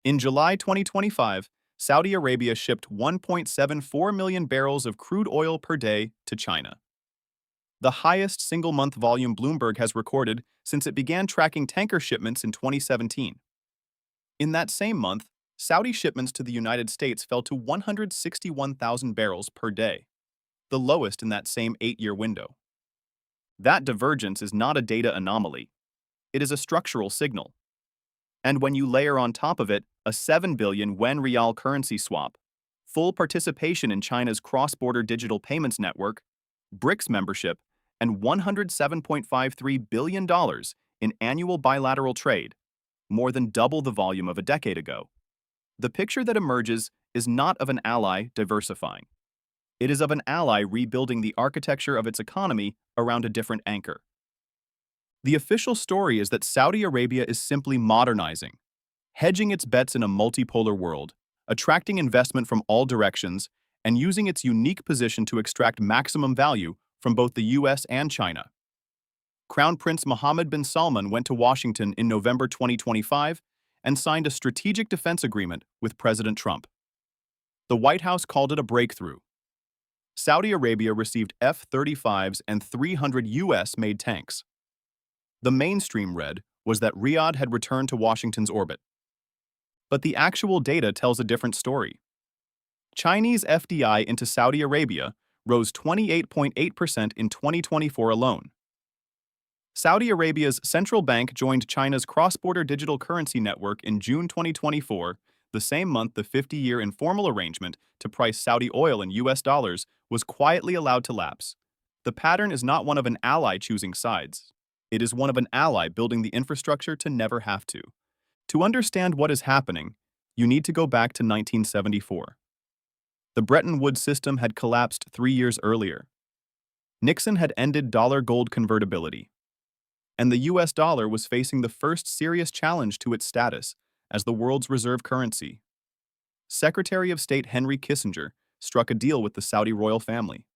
In July 2025, Saudi Arabia shipped 1.74 million barrels of crude oil per day to China, the highest single-month volume Bloomberg has recorded since it began tracking tanker shipments in 2017. In that same month, Saudi shipments to the United States fell to 161,000 barrels per day, the lowest in that same 8-year window. That divergence is not a data anomaly. It is a structural signal. And when you layer on top of it a 7 billion yuan real currency swap, full participation in China's cross-border digital payments network, BRICS membership, and $107.53 billion in annual bilateral trade, more than double the volume of a decade ago, the picture that emerges is not of an ally diversifying. It is of an ally rebuilding the architecture of its economy around a different anchor. The official story is that Saudi Arabia is simply modernizing, hedging its bets in a multipolar world, attracting investment from all directions, and using its unique position to extract maximum value from both the US and China. Crown Prince Mohammed bin Salman went to Washington in November 2025 and signed a strategic defense agreement with President Trump. The White House called it a breakthrough. Saudi Arabia received F-35s and 300 US-made tanks. The mainstream read was that Riyadh had returned to Washington's orbit. But the actual data tells a different story. Chinese FDI into Saudi Arabia rose 28.8% in 2024 alone. Saudi Arabia's central bank joined China's cross-border digital currency network in June 2024, the same month the 50-year informal arrangement to price Saudi oil in US dollars was quietly allowed to lapse. The pattern is not one of an ally choosing sides. It is one of an ally building the infrastructure to never have to. To understand what is happening, you need to go back to 1974. The Bretton Woods system had collapsed 3 years earlier. Nixon had ended dollar-gold convertibility, and the US dollar was facing the first serious challenge to its status as the world's reserve currency. Secretary of State Henry Kissinger struck a deal with the Saudi royal family.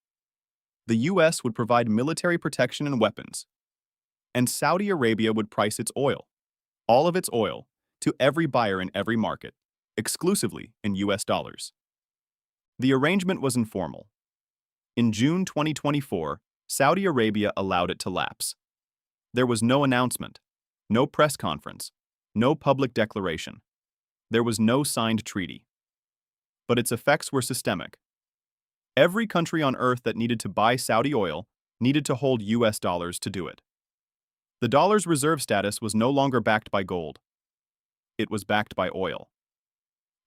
The US would provide military protection and weapons, and Saudi Arabia would price its oil, all of its oil, to every buyer in every market, exclusively in US dollars. The arrangement was informal. In June 2024, Saudi Arabia allowed it to lapse. There was no announcement, no press conference, no public declaration. There was no signed treaty. But its effects were systemic. Every country on earth that needed to buy Saudi oil needed to hold US dollars to do it. The dollar's reserve status was no longer backed by gold. It was backed by oil.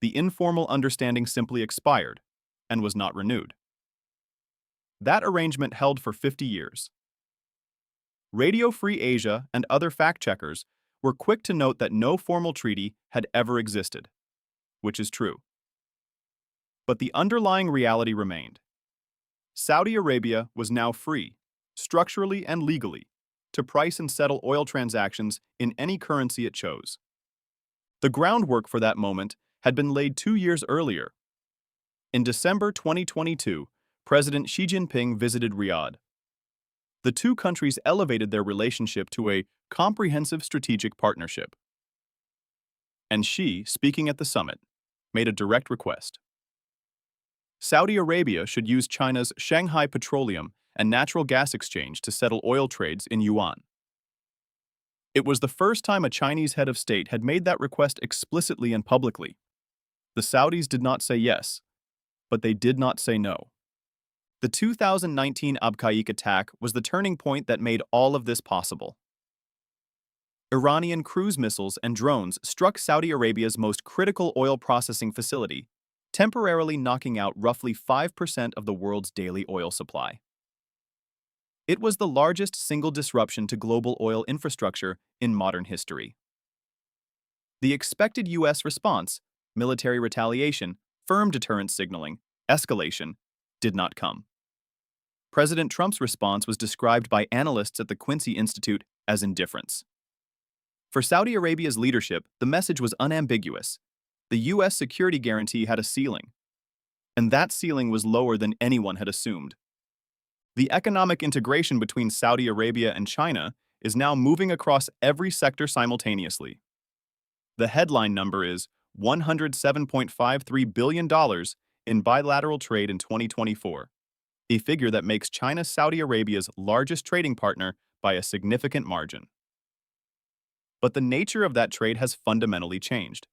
The informal understanding simply expired and was not renewed. That arrangement held for 50 years. Radio Free Asia and other fact-checkers were quick to note that no formal treaty had ever existed, which is true. But the underlying reality remained. Saudi Arabia was now free, structurally and legally, to price and settle oil transactions in any currency it chose. The groundwork for that moment had been laid 2 years earlier. In December 2022, President Xi Jinping visited Riyadh. The two countries elevated their relationship to a comprehensive strategic partnership. And Xi, speaking at the summit, made a direct request. Saudi Arabia should use China's Shanghai Petroleum and Natural Gas Exchange to settle oil trades in yuan. It was the first time a Chinese head of state had made that request explicitly and publicly. The Saudis did not say yes, but they did not say no. The 2019 Abqaiq attack was the turning point that made all of this possible. Iranian cruise missiles and drones struck Saudi Arabia's most critical oil processing facility, temporarily knocking out roughly 5% of the world's daily oil supply. It was the largest single disruption to global oil infrastructure in modern history. The expected US response, military retaliation, firm deterrence signaling, escalation, did not come. President Trump's response was described by analysts at the Quincy Institute as indifference. For Saudi Arabia's leadership, the message was unambiguous. The US security guarantee had a ceiling, and that ceiling was lower than anyone had assumed. The economic integration between Saudi Arabia and China is now moving across every sector simultaneously. The headline number is $107.53 billion in bilateral trade in 2024, a figure that makes China Saudi Arabia's largest trading partner by a significant margin. But the nature of that trade has fundamentally changed.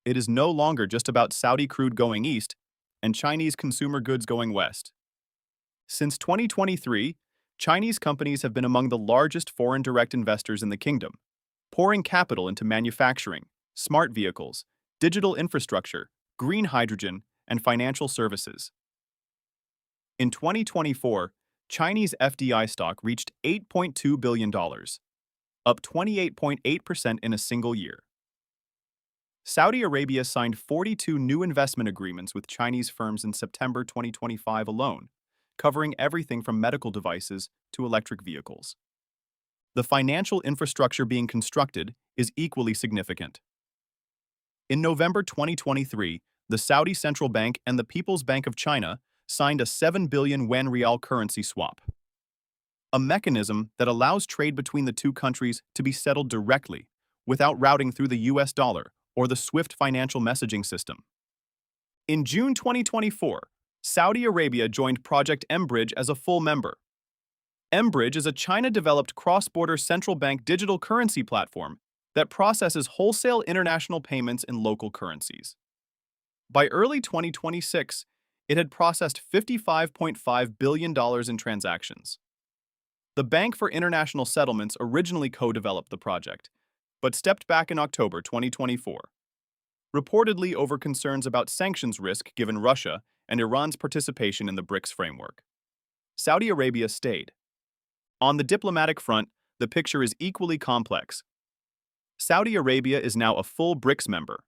It is no longer just about Saudi crude going east and Chinese consumer goods going west. Since 2023, Chinese companies have been among the largest foreign direct investors in the kingdom, pouring capital into manufacturing, smart vehicles, digital infrastructure, green hydrogen, and financial services. In 2024, Chinese FDI stock reached $8.2 billion, up 28.8% in a single year. Saudi Arabia signed 42 new investment agreements with Chinese firms in September 2025 alone, covering everything from medical devices to electric vehicles. The financial infrastructure being constructed is equally significant. In November 2023, the Saudi Central Bank and the People's Bank of China signed a 7 billion yuan real currency swap, a mechanism that allows trade between the two countries to be settled directly without routing through the US dollar or the SWIFT financial messaging system. In June 2024, Saudi Arabia joined Project mBridge as a full member. mBridge is a China-developed cross-border central bank digital currency platform that processes wholesale international payments in local currencies. By early 2026, it had processed $55.5 billion in transactions. The Bank for International Settlements originally co-developed the project, but stepped back in October 2024, reportedly over concerns about sanctions risk given Russia and Iran's participation in the BRICS framework. Saudi Arabia stayed. On the diplomatic front, the picture is equally complex. Saudi Arabia is now a full BRICS member,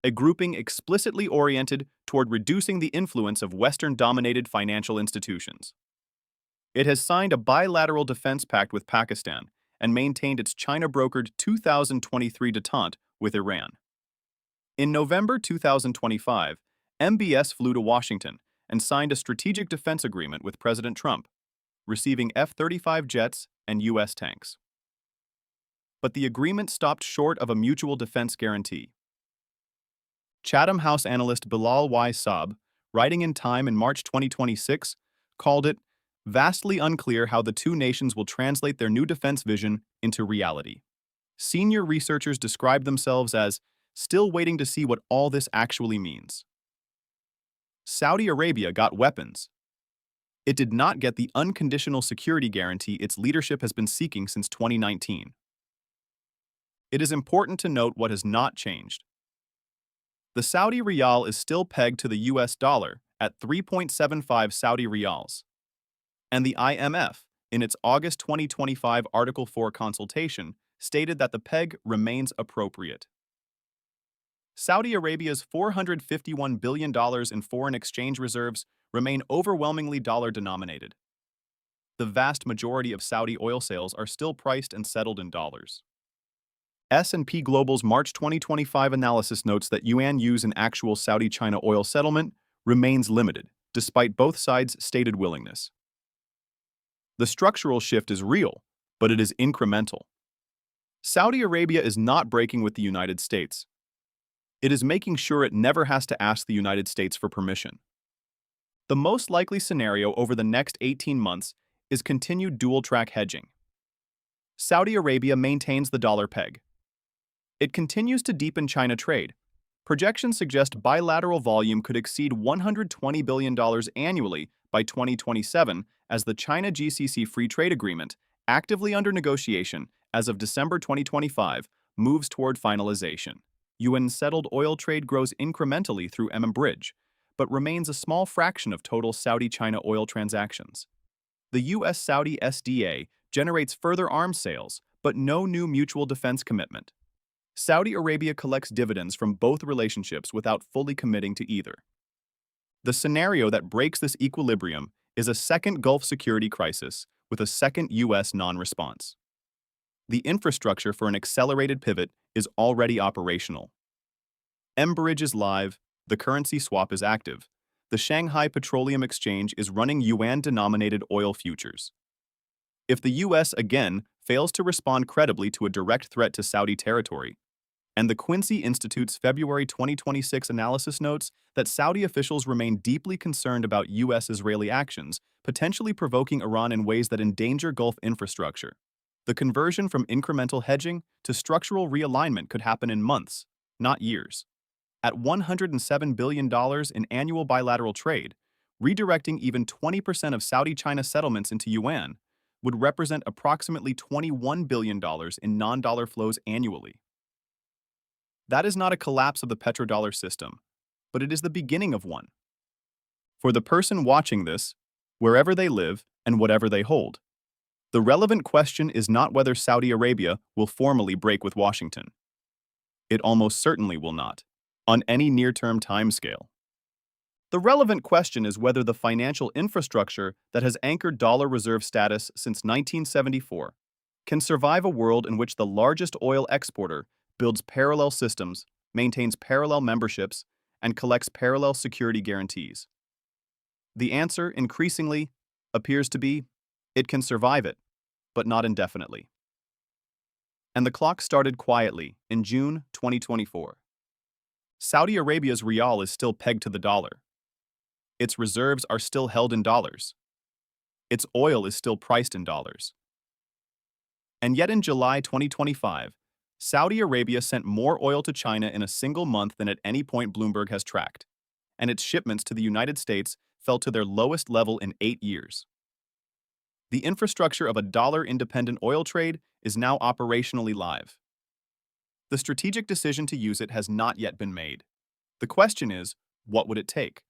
a grouping explicitly oriented toward reducing the influence of Western-dominated financial institutions. It has signed a bilateral defense pact with Pakistan and maintained its China-brokered 2023 détente with Iran. In November 2025, MBS flew to Washington and signed a strategic defense agreement with President Trump, receiving F-35 jets and U.S. tanks. But the agreement stopped short of a mutual defense guarantee. Chatham House analyst Bilal Y. Saab, writing in Time in March 2026, called it vastly unclear how the two nations will translate their new defense vision into reality. Senior researchers describe themselves as still waiting to see what all this actually means. Saudi Arabia got weapons. It did not get the unconditional security guarantee its leadership has been seeking since 2019. It is important to note what has not changed. The Saudi riyal is still pegged to the US dollar at 3.75 Saudi riyals. And the IMF, in its August 2025 Article IV Consultation, stated that the peg remains appropriate. Saudi Arabia's $451 billion in foreign exchange reserves remain overwhelmingly dollar-denominated. The vast majority of Saudi oil sales are still priced and settled in dollars. S&P Global's March 2025 analysis notes that yuan use in actual Saudi-China oil settlement remains limited, despite both sides' stated willingness. The structural shift is real, but it is incremental. Saudi Arabia is not breaking with the United States. It is making sure it never has to ask the United States for permission. The most likely scenario over the next 18 months is continued dual-track hedging. Saudi Arabia maintains the dollar peg. It continues to deepen China trade. Projections suggest bilateral volume could exceed $120 billion annually by 2027 as the China-GCC Free Trade Agreement, actively under negotiation as of December 2025, moves toward finalization. UN-settled oil trade grows incrementally through mBridge, but remains a small fraction of total Saudi-China oil transactions. The US-Saudi SDA generates further arms sales, but no new mutual defense commitment. Saudi Arabia collects dividends from both relationships without fully committing to either. The scenario that breaks this equilibrium is a second Gulf security crisis with a second U.S. non-response. The infrastructure for an accelerated pivot is already operational. mBridge is live, the currency swap is active. The Shanghai Petroleum Exchange is running yuan-denominated oil futures. If the U.S. again fails to respond credibly to a direct threat to Saudi territory, And the Quincy Institute's February 2026 analysis notes that Saudi officials remain deeply concerned about U.S.-Israeli actions, potentially provoking Iran in ways that endanger Gulf infrastructure. The conversion from incremental hedging to structural realignment could happen in months, not years. At $107 billion in annual bilateral trade, redirecting even 20% of Saudi-China settlements into yuan would represent approximately $21 billion in non-dollar flows annually. That is not a collapse of the petrodollar system, but it is the beginning of one. For the person watching this, wherever they live and whatever they hold, the relevant question is not whether Saudi Arabia will formally break with Washington. It almost certainly will not, on any near-term timescale. The relevant question is whether the financial infrastructure that has anchored dollar reserve status since 1974 can survive a world in which the largest oil exporter builds parallel systems, maintains parallel memberships, and collects parallel security guarantees. The answer, increasingly, appears to be, it can survive it, but not indefinitely. And the clock started quietly in June 2024. Saudi Arabia's rial is still pegged to the dollar. Its reserves are still held in dollars. Its oil is still priced in dollars. And yet in July 2025, Saudi Arabia sent more oil to China in a single month than at any point Bloomberg has tracked, and its shipments to the United States fell to their lowest level in 8 years. The infrastructure of a dollar-independent oil trade is now operationally live. The strategic decision to use it has not yet been made. The question is, what would it take?